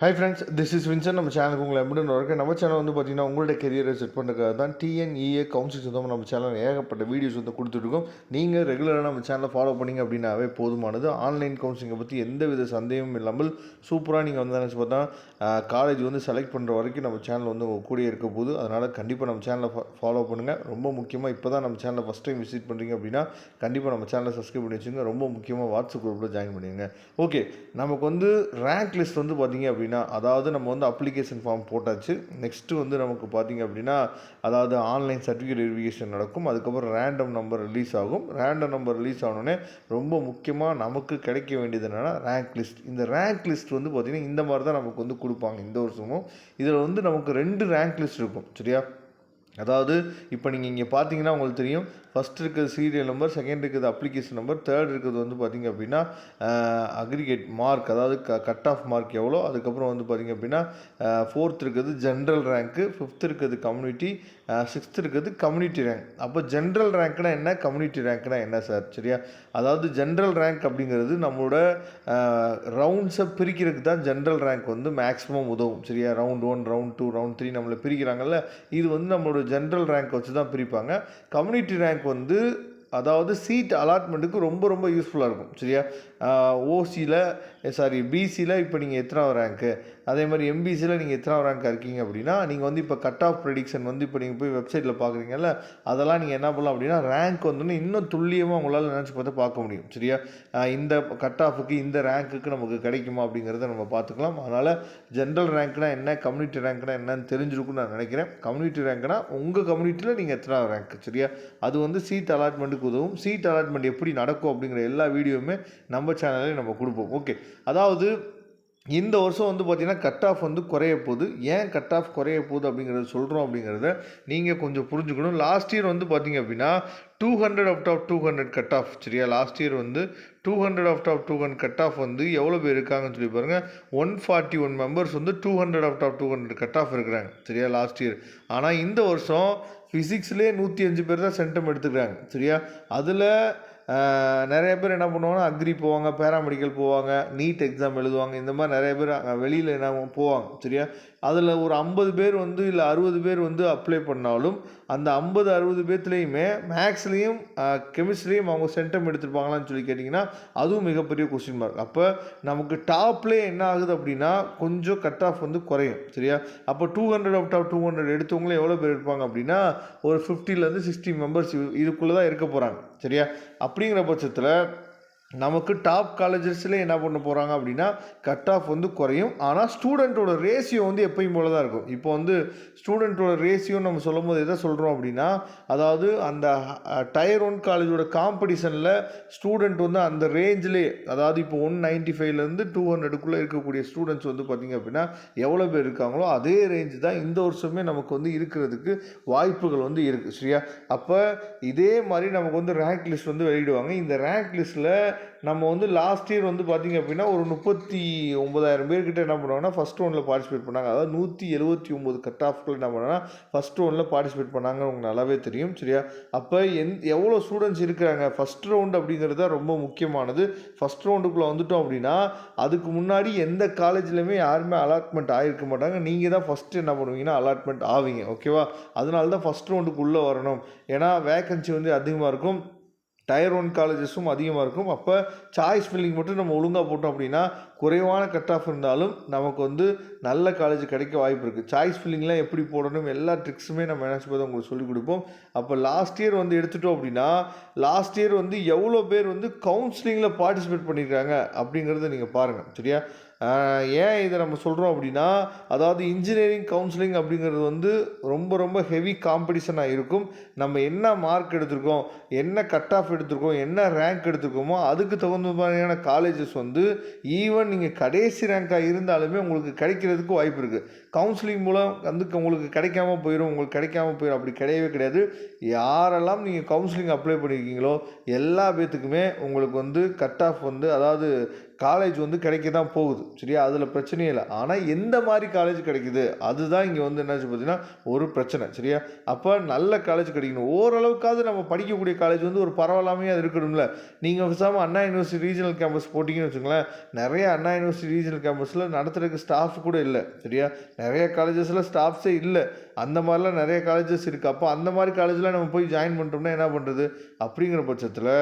Hi friends, this is Vinson. நம்ம சேனலுக்கு உங்களை எப்படி இருக்குது? நம்ம சேனல் வந்து பார்த்தீங்கன்னா உங்களுடைய கெரியரை செட் பண்ணுறதுக்காக தான் டிஎன்இஏ கவுன்சிலிங் சொந்தமாக நம்ம சேனல் ஏகப்பட்ட வீடியோஸ் வந்து கொடுத்துட்ருக்கோம். நீங்கள் ரெகுலராக நம்ம சேனலை ஃபாலோ பண்ணிங்க அப்படின்னாவே போதுமானது. ஆன்லைன் கவுன்சிலிங்கை பற்றி எந்த வித சந்தேகமும் இல்லாமல் சூப்பராக நீங்கள் வந்து நினச்சி பார்த்தா காலேஜ் வந்து செலக்ட் பண்ணுற வரைக்கும் நம்ம சேனல் வந்து உங்கள் கூட இருக்க போகுது. அதனால் கண்டிப்பாக நம்ம சேனலை ஃபாலோ பண்ணுங்கள். ரொம்ப முக்கியமாக இப்போ தான் நம்ம சேனலை ஃபஸ்ட் டைம் விசிட் பண்ணுறீங்க அப்படின்னா கண்டிப்பாக நம்ம சேனலை சப்ஸ்கிரைப் பண்ணி வச்சுங்க. ரொம்ப முக்கியமாக வாட்ஸ்அப் குரூப்பில் ஜாயின் பண்ணிடுங்க. ஓகே, நமக்கு வந்து ரேங்க் லிஸ்ட் வந்து பார்த்தீங்க அப்படின்னா அதாவது நம்ம வந்து அப்ளிகேஷன் ஃபார்ம் போட்டாச்சு. நெக்ஸ்ட்டு வந்து நமக்கு பார்த்திங்க அப்படின்னா அதாவது ஆன்லைன் சர்டிஃபிகேட் வெரிஃபிகேஷன் நடக்கும். அதுக்கப்புறம் ரேண்டம் நம்பர் ரிலீஸ் ஆகும். ரேண்டம் நம்பர் ரிலீஸ் ஆனோடனே ரொம்ப முக்கியமாக நமக்கு கிடைக்க வேண்டியது என்னென்னா ரேங்க் லிஸ்ட். இந்த ரேங்க் லிஸ்ட் வந்து பார்த்திங்கன்னா இந்த மாதிரி தான் நமக்கு வந்து கொடுப்பாங்க இந்த வருஷமும். இதில் வந்து நமக்கு 2 ரேங்க் லிஸ்ட் இருக்கும். சரியா? அதாவது இப்போ நீங்கள் இங்கே பார்த்தீங்கன்னா உங்களுக்கு தெரியும், ஃபஸ்ட் இருக்கிறது சீரியல் நம்பர், செகண்ட் இருக்கிறது அப்ளிகேஷன் நம்பர், தேர்ட் இருக்கிறது வந்து பார்த்திங்க அப்படின்னா அக்ரிகேட் மார்க், அதாவது கட் ஆஃப் மார்க் எவ்வளோ. அதுக்கப்புறம் வந்து பார்த்திங்க அப்படின்னா ஃபோர்த் இருக்கிறது ஜென்ரல் ரேங்க்கு, ஃபிஃப்த் இருக்கிறது கம்யூனிட்டி, சிக்ஸ்த் இருக்கிறது கம்யூனிட்டி ரேங்க். அப்போ ஜென்ரல் ரேங்க்னா என்ன, கம்யூனிட்டி ரேங்க்னா என்ன சார்? சரியா? அதாவது ஜென்ரல் ரேங்க் அப்படிங்கிறது நம்மளோட ரவுண்ட்ஸை பிரிக்கிறதுக்கு தான் ஜென்ரல் ரேங்க் வந்து மேக்ஸிமம் உதவும். சரியா? ரவுண்ட் 1, ரவுண்ட் 2, ரவுண்ட் 3 நம்மளை பிரிக்கிறாங்கல்ல, இது வந்து நம்மளோட ஜென்ரல் ரேங்க் வச்சு தான் பிரிப்பாங்க. கம்யூனிட்டி ரேங்க் வந்து அதாவது சீட் அலாட்மெண்ட்டுக்கு ரொம்ப ரொம்ப யூஸ்ஃபுல்லாக இருக்கும். சரியா? பிசியில் இப்போ நீங்கள் எத்தனாவது ரேங்க்கு, அதே மாதிரி எம்பிசியில் நீங்கள் எத்தனாவது ரேங்காக இருக்கீங்க அப்படின்னா நீங்கள் வந்து இப்போ கட் ஆஃப் ப்ரெடிக்ஷன் வந்து இப்போ நீங்கள் போய் வெப்சைட்டில் பார்க்குறீங்கல்ல, அதெல்லாம் நீங்கள் என்ன பண்ணலாம் அப்படின்னா ரேங்க் வந்து இன்னும் துல்லியமாக உங்களால் நினச்சி பார்த்து பார்க்க முடியும். சரியா? இந்த கட் ஆஃபுக்கு இந்த ரேங்க்குக்கு நமக்கு கிடைக்குமா அப்படிங்கிறத நம்ம பார்த்துக்கலாம். அதனால் ஜென்ரல் ரேங்க்னா என்ன, கம்யூனிட்டி ரேங்க்னா என்னன்னு தெரிஞ்சிருக்குன்னு நான் நினைக்கிறேன். கம்யூனிட்டி ரேங்க்னா உங்கள் கம்யூனிட்டியில் நீங்கள் எத்தனாவது ரேங்க். சரியா? அது வந்து சீட் அலாட்மெண்ட்டுக்கு உதவும். சீட் அலாட்மெண்ட் எப்படி நடக்கும் அப்படிங்கிற எல்லா வீடியோவுமே நம்ம சேனல்லே நம்ம கொடுப்போம். ஓகே, அதாவது இந்த வருஷம் வந்து பார்த்திங்கன்னா கட் ஆஃப் வந்து குறைய போகுது. ஏன் கட் ஆஃப் குறைய போகுது அப்படிங்கிறத சொல்கிறோம் அப்படிங்கிறத நீங்கள் கொஞ்சம் புரிஞ்சுக்கணும். லாஸ்ட் இயர் வந்து பார்த்திங்க அப்படின்னா 200 அவுட் ஆஃப் 200 கட் ஆஃப். சரியா? லாஸ்ட் இயர் வந்து 200 அவுட் ஆஃப் 200 கட் ஆஃப் வந்து எவ்வளோ பேர் இருக்காங்கன்னு சொல்லி பாருங்கள். 141 மெம்பர்ஸ் வந்து 200 அவுட் ஆஃப் 200 கட் ஆஃப் இருக்கிறாங்க. சரியா? Last year. ஆனால் இந்த வருஷம் ஃபிசிக்ஸ்லேயே 105 பேர் தான் சென்டம் எடுத்துக்கிறாங்க. சரியா? அதில் நிறைய பேர் என்ன பண்ணுவாங்கன்னா அக்ரி போவாங்க, பேராமெடிக்கல் போவாங்க, நீட் எக்ஸாம் எழுதுவாங்க. இந்த மாதிரி நிறைய பேர் வெளியில் என்ன போவாங்க. சரியா? அதில் ஒரு 50 பேர் வந்து இல்லை 60 பேர் வந்து அப்ளை பண்ணாலும் அந்த 50-60 பேர்த்துலேயுமே மேக்ஸ்லேயும் கெமிஸ்ட்ரியும் அவங்க சென்டம் எடுத்துருப்பாங்களான்னு சொல்லி கேட்டிங்கன்னா அதுவும் மிகப்பெரிய கொஸ்டின் மார்க். அப்போ நமக்கு டாப்லேயே என்ன ஆகுது அப்படின்னா கொஞ்சம் கட் ஆஃப் வந்து குறையும். சரியா? அப்போ 200 அவுட் ஆஃப் 200 எடுத்தவங்களே எவ்வளோ பேர் இருப்பாங்க அப்படின்னா ஒரு 50-60 மெம்பர்ஸ் இதுக்குள்ளே தான் இருக்க போகிறாங்க. சரியா? அப்படிங்கிற பட்சத்தில் நமக்கு டாப் காலேஜஸ்ல என்ன பண்ண போகிறாங்க அப்படின்னா கட் ஆஃப் வந்து குறையும். ஆனால் ஸ்டூடெண்ட்டோட ரேஷியோ வந்து எப்பயும் போல தான் இருக்கும். இப்போ வந்து ஸ்டூடெண்ட்டோட ரேஷியோ நம்ம சொல்லும் போது எதை சொல்கிறோம் அப்படின்னா அதாவது அந்த டயர் 1 காலேஜோட காம்படிஷனில் ஸ்டூடெண்ட் வந்து அந்த ரேஞ்சிலே அதாவது இப்போ 195லேருந்து 200க்குள்ளே இருக்கக்கூடிய ஸ்டூடெண்ட்ஸ் வந்து பார்த்திங்க அப்படின்னா எவ்வளோ பேர் இருக்காங்களோ அதே ரேஞ்சு தான் இந்த வருஷமே நமக்கு வந்து இருக்கிறதுக்கு வாய்ப்புகள் வந்து இருக்குது. சரியா? அப்போ இதே மாதிரி நமக்கு வந்து ரேங்க் லிஸ்ட் வந்து வெளியிடுவாங்க. இந்த ரேங்க் லிஸ்ட்டில் நம்ம வந்து லாஸ்ட் இயர் வந்து பார்த்திங்க அப்படின்னா ஒரு 39,000 பேர்கிட்ட என்ன பண்ணுவாங்கன்னா ஃபஸ்ட் ரவுண்டில் பார்ட்டிசிபேட் பண்ணாங்க. அதாவது 179 கட் ஆஃப்கள் என்ன பண்ணாங்கன்னா ஃபஸ்ட் ரவுண்டில் பார்ட்டிசிபேட் பண்ணாங்க. உங்களுக்கு நல்லாவே தெரியும். சரியா? அப்போ எவ்வளோ ஸ்டூடெண்ட்ஸ் இருக்கிறாங்க ஃபஸ்ட் ரவுண்டு அப்படிங்கிறது தான் ரொம்ப முக்கியமானது. ஃபஸ்ட் ரவுண்டுக்குள்ளே வந்துட்டோம் அப்படின்னா அதுக்கு முன்னாடி எந்த காலேஜ்லையுமே யாருமே அலாட்மெண்ட் ஆகிருக்க மாட்டாங்க. நீங்கள் தான் ஃபஸ்ட்டு என்ன பண்ணுவீங்கன்னா அலாட்மெண்ட் ஆவீங்க. ஓகேவா? அதனால தான் ஃபஸ்ட் ரவுண்டுக்குள்ளே வரணும். ஏன்னா வேக்கன்சி வந்து அதிகமாக இருக்கும், டயர் 1 காலேஜஸும் அதிகமாக இருக்கும். அப்போ சாய்ஸ் ஃபில்லிங் மட்டும் நம்ம ஒழுங்காக போட்டோம் அப்படின்னா குறைவான கட் ஆஃப் இருந்தாலும் நமக்கு வந்து நல்ல காலேஜ் கிடைக்க வாய்ப்பு இருக்குது. சாய்ஸ் ஃபில்லிங்லாம் எப்படி போடணும் எல்லா ட்ரிக்ஸுமே நம்ம நினச்சி போது உங்களுக்கு சொல்லிக் கொடுப்போம். அப்போ லாஸ்ட் இயர் வந்து எடுத்துட்டோம் அப்படின்னா லாஸ்ட் இயர் வந்து எவ்வளோ பேர் வந்து கவுன்சிலிங்கில் பார்ட்டிசிபேட் பண்ணியிருக்காங்க அப்படிங்கிறத நீங்கள் பாருங்கள். சரியா? ஏன் இதை நம்ம சொல்கிறோம் அப்படின்னா அதாவது இன்ஜினியரிங் கவுன்சிலிங் அப்படிங்கிறது வந்து ரொம்ப ரொம்ப ஹெவி காம்படிஷனாக இருக்கும். நம்ம என்ன மார்க் எடுத்திருக்கோம், என்ன கட் ஆஃப் எடுத்திருக்கோம், என்ன ரேங்க் எடுத்திருக்கோமோ அதுக்கு தகுந்த மாதிரியான காலேஜஸ் வந்து ஈவன் நீங்கள் கடைசி ரேங்காக இருந்தாலுமே உங்களுக்கு கிடைக்கிறதுக்கு வாய்ப்பு இருக்குது. கவுன்சிலிங் மூலம் வந்து உங்களுக்கு கிடைக்காம போயிடும், அப்படி கிடையவே கிடையாது. யாரெல்லாம் நீங்கள் கவுன்சிலிங் அப்ளை பண்ணியிருக்கீங்களோ எல்லா பேர்த்துக்குமே உங்களுக்கு வந்து கட் ஆஃப் வந்து அதாவது காலேஜ் வந்து கிடைக்க தான் போகுது சரியா, அதில் பிரச்சனையே இல்லை. ஆனால் எந்த மாதிரி காலேஜ் கிடைக்குது அதுதான் இங்கே வந்து என்னாச்சு பார்த்தீங்கன்னா ஒரு பிரச்சனை சரியா. அப்போ நல்ல காலேஜ் கிடைக்கணும், ஓரளவுக்காவது நம்ம படிக்கக்கூடிய காலேஜ் வந்து ஒரு பரவாயில்லாமையாக அது இருக்கணும்ல. நீங்கள் பேசாமல் அண்ணா யூனிவர்சிட்டி ரீஜனல் கேம்பஸ் போட்டிங்கன்னு வச்சுங்களேன், நிறைய அண்ணா யூனிவர்சிட்டி ரீஜனல் கேம்பஸில் நடத்துறதுக்கு ஸ்டாஃப் கூட இல்லை சரியா. நிறைய காலேஜஸில் ஸ்டாஃப்ஸே இல்லை, அந்த மாதிரிலாம் நிறைய காலேஜஸ் இருக்குது. அப்போ அந்த மாதிரி காலேஜில் நம்ம போய் ஜாயின் பண்ணிட்டோம்னா என்ன பண்ணுறது? அப்படிங்கிற பட்சத்தில்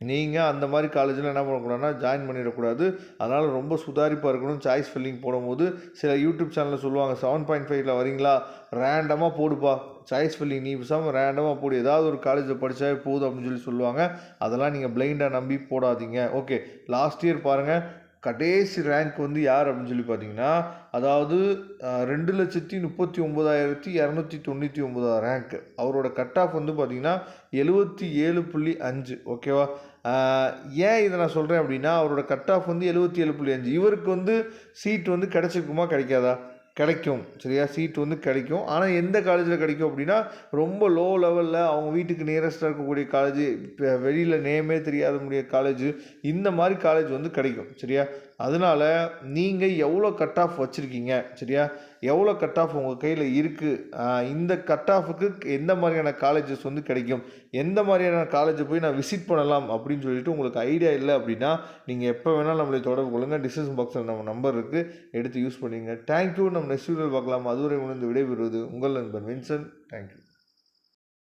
நீங்கள் அந்த மாதிரி காலேஜில் என்ன பண்ணக்கூடாதுன்னா ஜாயின் பண்ணிடக்கூடாது. அதனால் ரொம்ப சுதாரிப்பாக இருக்கணும். சாய்ஸ் ஃபில்லிங் போடும்போது சில யூடியூப் சேனலில் சொல்லுவாங்க 7.5ல் வரீங்களா, ரேண்டமாக போடுப்பா சாய்ஸ் ஃபில்லிங், நீ பேசாமல் ரேண்டமாக போடு, ஏதாவது ஒரு காலேஜில் படித்தாவே போதும் அப்படின்னு சொல்லுவாங்க. அதெல்லாம் நீங்கள் பிளைண்டாக நம்பி போடாதீங்க. ஓகே, லாஸ்ட் இயர் பாருங்கள், கடைசி ரேங்க் வந்து யார் அப்படின்னு சொல்லி பார்த்தீங்கன்னா, அதாவது 2,39,299 ரேங்க்கு. அவரோட கட் ஆஃப் வந்து பார்த்தீங்கன்னா 77.5. ஓகேவா. ஏன் இதை நான் சொல்கிறேன் அப்படின்னா, அவரோட கட் ஆஃப் வந்து 77.5. இவருக்கு வந்து சீட் வந்து கிடைச்சிருக்குமா கிடைக்காதா? கிடைக்கும் சரியா, சீட் வந்து கிடைக்கும். ஆனால் எந்த காலேஜில் கிடைக்கும் அப்படின்னா, ரொம்ப லோ லெவலில் அவங்க வீட்டுக்கு நியரஸ்ட்டாக இருக்கக்கூடிய காலேஜ், இப்போ வெளியில் நேமே தெரியாத முடிய காலேஜ், இந்த மாதிரி காலேஜ் வந்து கிடைக்கும் சரியா. அதனால் நீங்கள் எவ்வளோ கட் ஆஃப் வச்சுருக்கீங்க சரியா, எவ்வளோ கட் ஆஃப் உங்கள் கையில் இருக்குது, இந்த கட் ஆஃபுக்கு எந்த மாதிரியான காலேஜஸ் வந்து கிடைக்கும், எந்த மாதிரியான காலேஜை போய் நான் விசிட் பண்ணலாம் அப்படின்னு சொல்லிட்டு உங்களுக்கு ஐடியா இல்லை அப்படின்னா, நீங்கள் எப்போ வேணாலும் நம்மளை தொடர்பு கொள்ளுங்கள். டிஸ்கிரிப்ஷன் பாக்ஸில் நம்ம நம்பர் இருக்குது, எடுத்து யூஸ் பண்ணிங்க. தேங்க்யூ. நம்ம நெக்ஸ்ட் வீடியோவில் பார்க்கலாம். அதுவரை உணர்ந்து விடைபெறுவது உங்கள் நண்பன் வின்சென்ட். தேங்க்யூ.